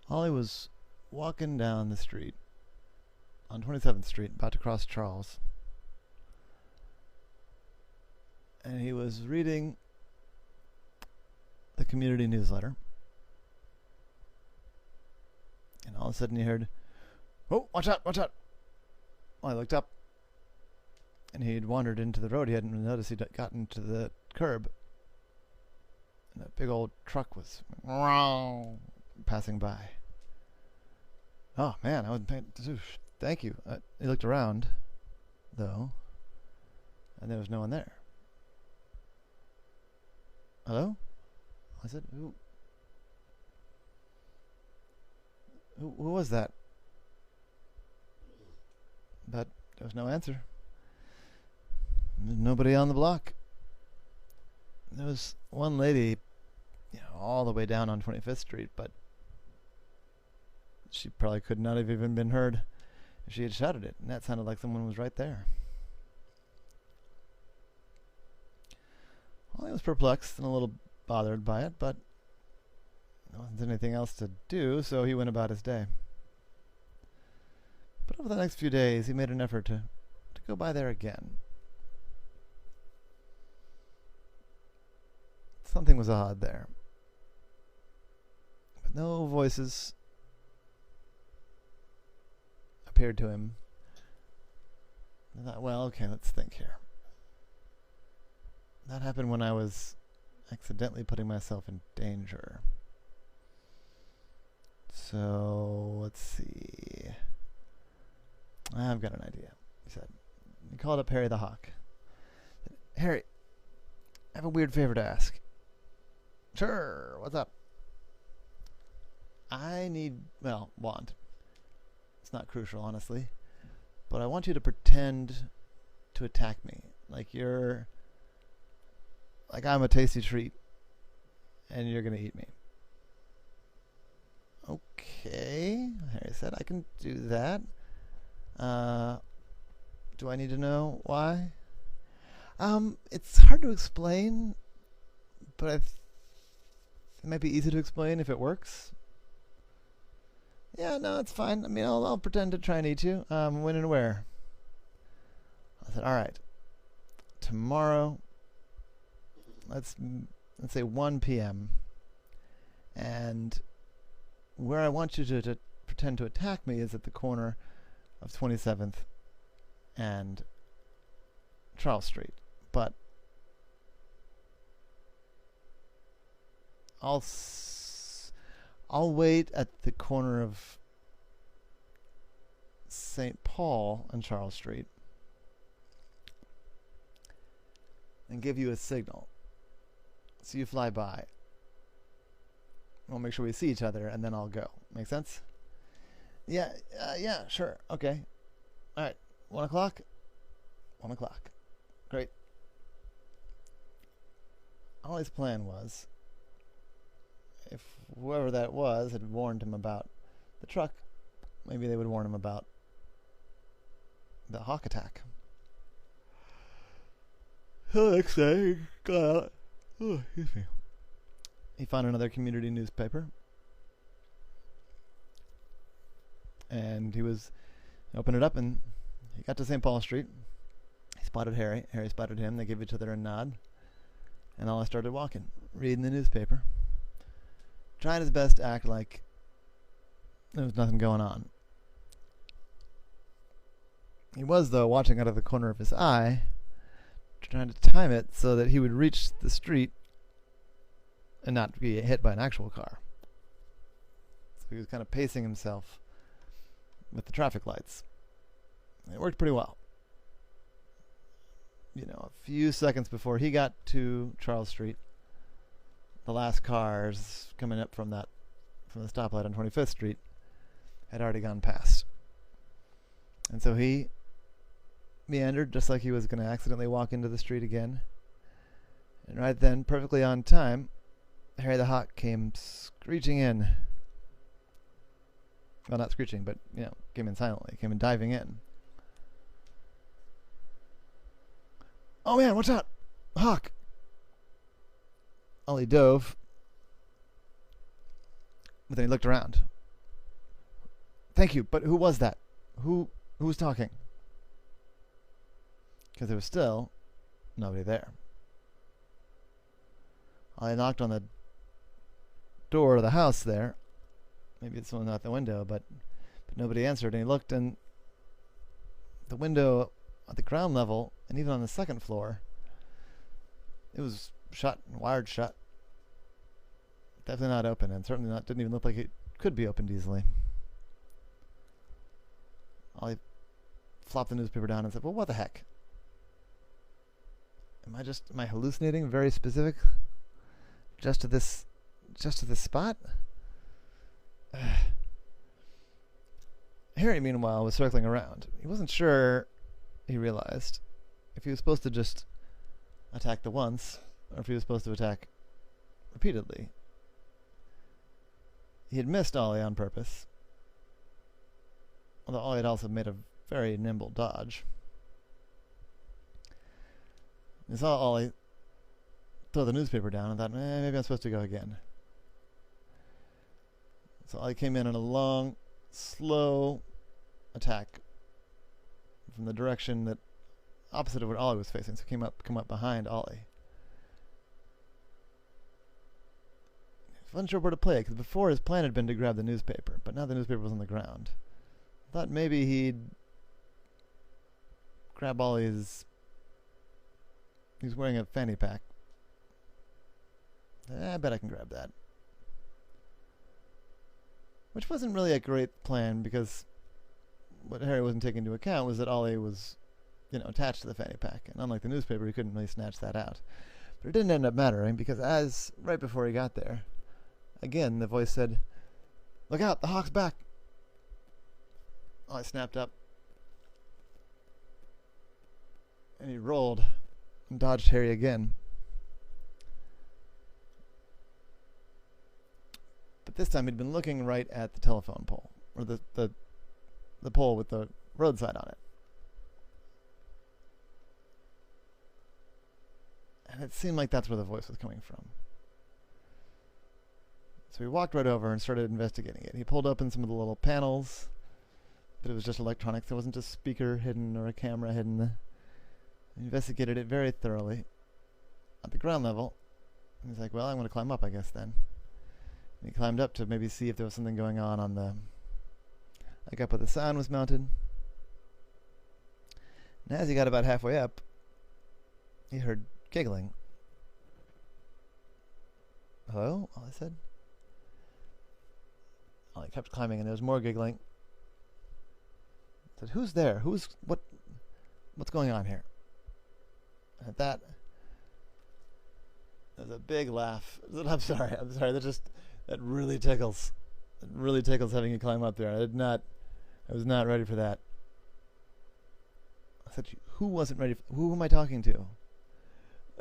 Ollie was walking down the street on 27th Street, about to cross Charles, and he was reading the community newsletter. And all of a sudden he heard, "Oh, watch out, watch out." Well, I looked up, and he'd wandered into the road. He hadn't noticed he'd gotten to the curb, and that big old truck was passing by. Oh, man, I wasn't paying. Thank you. He looked around, though, and there was no one there. Hello? I said, who was that? But there was no answer. Nobody on the block. There was one lady, all the way down on 25th Street, but she probably could not have even been heard if she had shouted it, and that sounded like someone was right there. Well, I was perplexed and a little bothered by it, but there wasn't anything else to do, so he went about his day. But over the next few days, he made an effort to go by there again. Something was odd there. But no voices appeared to him. I thought, well, okay, let's think here. That happened when I was accidentally putting myself in danger. So, let's see. I've got an idea, he said. He called up Harry the Hawk. "Harry, I have a weird favor to ask." "Sure, what's up?" Want. It's not crucial, honestly. But I want you to pretend to attack me. Like I'm a tasty treat, and you're going to eat me. "Okay," Harry said, "I can do that. Do I need to know why?" It's hard to explain, but it might be easy to explain if it works. "Yeah, no, it's fine. I'll pretend to try and eat you. When and where?" I said, "All right. Tomorrow, let's say 1 p.m. And where I want you to pretend to attack me is at the corner of 27th and Charles Street. But I'll wait at the corner of St. Paul and Charles Street and give you a signal. So you fly by. We'll make sure we see each other, and then I'll go. Make sense?" Yeah, sure. Okay. All right. 1 o'clock? 1 o'clock. Great. Ollie's plan was, if whoever that was had warned him about the truck, maybe they would warn him about the hawk attack. So next day, he got out. Oh, excuse me. He found another community newspaper, and he opened it up, and he got to St. Paul Street. He spotted Harry. Harry spotted him. They gave each other a nod, and Ollie started walking, reading the newspaper, trying his best to act like there was nothing going on. He was, though, watching out of the corner of his eye, trying to time it so that he would reach the street and not be hit by an actual car. So he was kind of pacing himself with the traffic lights. It worked pretty well. A few seconds before he got to Charles Street, the last cars coming up from the stoplight on 25th Street had already gone past. And so he meandered just like he was going to accidentally walk into the street again. And right then, perfectly on time, Harry the Hawk came screeching in. Well, not screeching, but, came in silently. Came in diving in. "Oh, man, watch out! Hawk!" Ollie dove, but then he looked around. Thank you, but who was that? Who was talking? Because there was still nobody there. I knocked on the door of the house there. Maybe it's someone out the window, but nobody answered. And he looked, and the window at the ground level, and even on the second floor, it was shut, wired shut. Definitely not open, and certainly not. Didn't even look like it could be opened easily. Ollie flopped the newspaper down and said, "Well, what the heck? Am I hallucinating? Very specific? Just to this spot?" Harry, meanwhile, was circling around. He wasn't sure, he realized, if he was supposed to just attack the once, or if he was supposed to attack repeatedly. He had missed Ollie on purpose, although Ollie had also made a very nimble dodge. He saw Ollie throw the newspaper down and thought, maybe I'm supposed to go again. So Ollie came in a long, slow attack from the direction that opposite of what Ollie was facing. So come up behind Ollie. He wasn't sure where to play it, because before his plan had been to grab the newspaper, but now the newspaper was on the ground. Thought maybe he'd grab Ollie's. He's wearing a fanny pack. I bet I can grab that. Which wasn't really a great plan, because what Harry wasn't taking into account was that Ollie was, attached to the fanny pack. And unlike the newspaper, he couldn't really snatch that out. But it didn't end up mattering, because right before he got there, again, the voice said, "Look out, the hawk's back." Ollie snapped up. And he rolled and dodged Harry again. But this time he'd been looking right at the telephone pole, or the pole with the roadside on it. And it seemed like that's where the voice was coming from. So he walked right over and started investigating it. He pulled open some of the little panels, but it was just electronics. There wasn't a speaker hidden or a camera hidden. He investigated it very thoroughly at the ground level. And he's like, well, I'm going to climb up, I guess, then. And he climbed up to maybe see if there was something going on the... like up where the sound was mounted. And as he got about halfway up, he heard giggling. "Hello?" Ollie said. Ollie kept climbing, and there was more giggling. He said, "Who's there? What's going on here?" And at that, there was a big laugh. I'm sorry. That really tickles. It really tickles having you climb up there. I was not ready for that. I said, "Who wasn't ready? Who am I talking to?"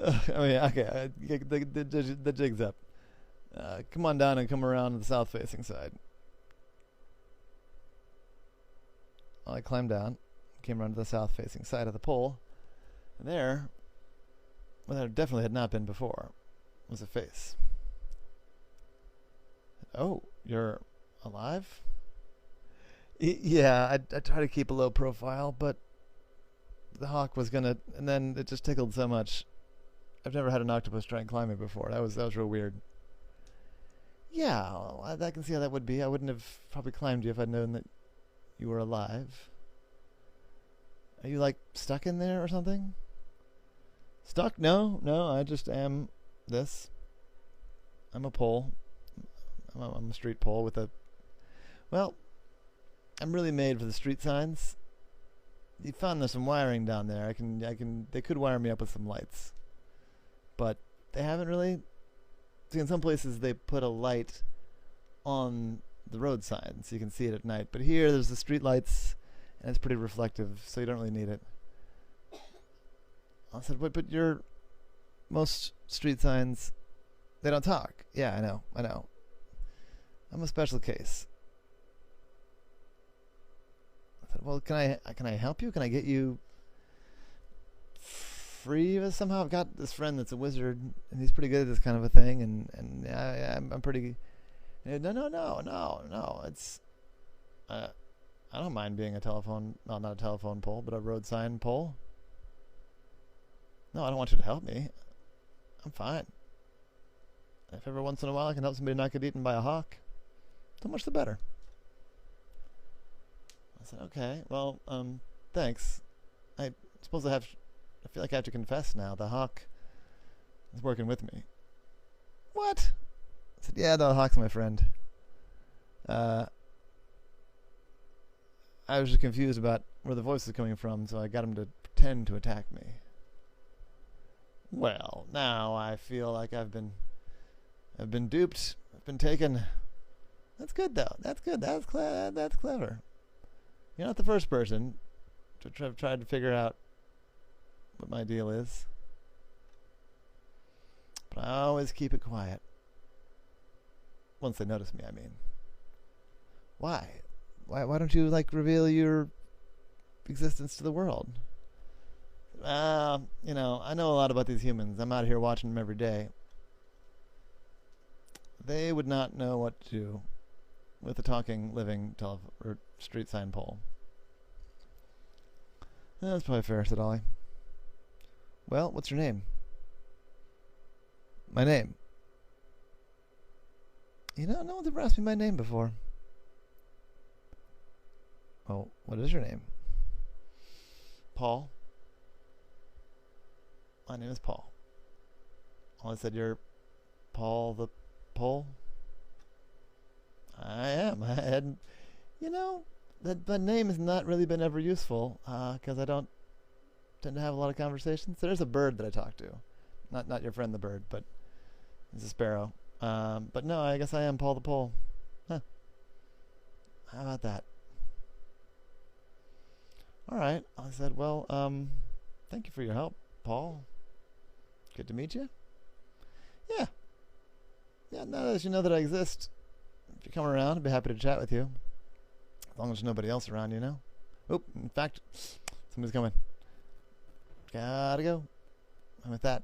Okay, the jig's up. Come on down and come around to the south-facing side. I climbed down, came around to the south-facing side of the pole, and there, where there definitely had not been before, was a face. "Oh, you're alive?" Yeah, I try to keep a low profile, but the hawk was gonna, and then it just tickled so much. I've never had an octopus try and climb me before. That was real weird. Yeah, well, I can see how that would be. I wouldn't have probably climbed you if I'd known that you were alive. Are you, like, stuck in there or something? Stuck? No, I just am this. I'm a pole. I'm a street pole with a... Well, I'm really made for the street signs. You found there's some wiring down there. They could wire me up with some lights. But they haven't really... See, in some places they put a light on the road sign so you can see it at night. But here there's the street lights, and it's pretty reflective, so you don't really need it. I said, but most street signs, they don't talk. Yeah, I know. I'm a special case. I said, well, can I help you? Can I get you free somehow? I've got this friend that's a wizard, and he's pretty good at this kind of a thing, and I'm pretty... No. It's... I don't mind being a telephone, well, not a telephone pole, but a road sign pole. No, I don't want you to help me. I'm fine. If every once in a while I can help somebody not get eaten by a hawk, so much the better. I said, okay, well, thanks. I suppose I feel like I have to confess now. The hawk is working with me. What? I said, yeah, the hawk's my friend. I was just confused about where the voice was coming from, so I got him to pretend to attack me. Well, now I feel like I've been duped. I've been taken. That's good, though. That's good. That's clever. You're not the first person to try to figure out what my deal is. But I always keep it quiet. Once they notice me, I mean. Why? Why don't you, like, reveal your existence to the world? You know, I know a lot about these humans. I'm out here watching them every day. They would not know what to do with a talking, living or street sign pole. That's probably fair, said Ollie. Well, what's your name? My name? You know, no one's ever asked me my name before. Well, what is your name? Paul. My name is Paul. Ollie said, you're Paul the Pole? I am. I hadn't, you know, that name has not really been ever useful, because I don't tend to have a lot of conversations. There's a bird that I talk to. Not your friend the bird, but it's a sparrow. But no, I guess I am Paul the Pole. Huh. How about that? Alright, I said, well, thank you for your help, Paul. Good to meet you. Yeah. Yeah, now that you know that I exist, if you come around, I'd be happy to chat with you. As long as there's nobody else around, you know. Oop, in fact, somebody's coming. Gotta go. And with that,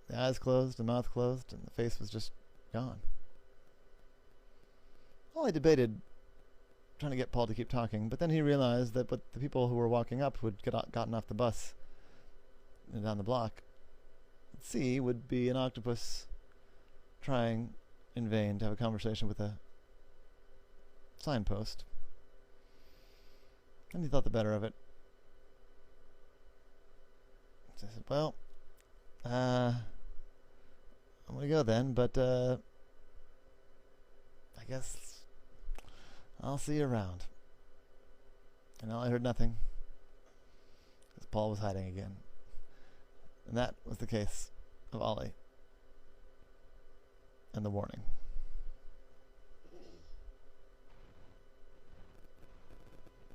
the eyes closed, the mouth closed, and the face was just gone. Ollie debated trying to get Paul to keep talking, but then he realized that the people who were walking up who had gotten off the bus and down the block, C would be an octopus trying in vain to have a conversation with a signpost. And he thought the better of it. So I said, well, I'm gonna go then, but I guess I'll see you around. And I heard nothing, because Paul was hiding again. And that was the case of Ollie and the warning.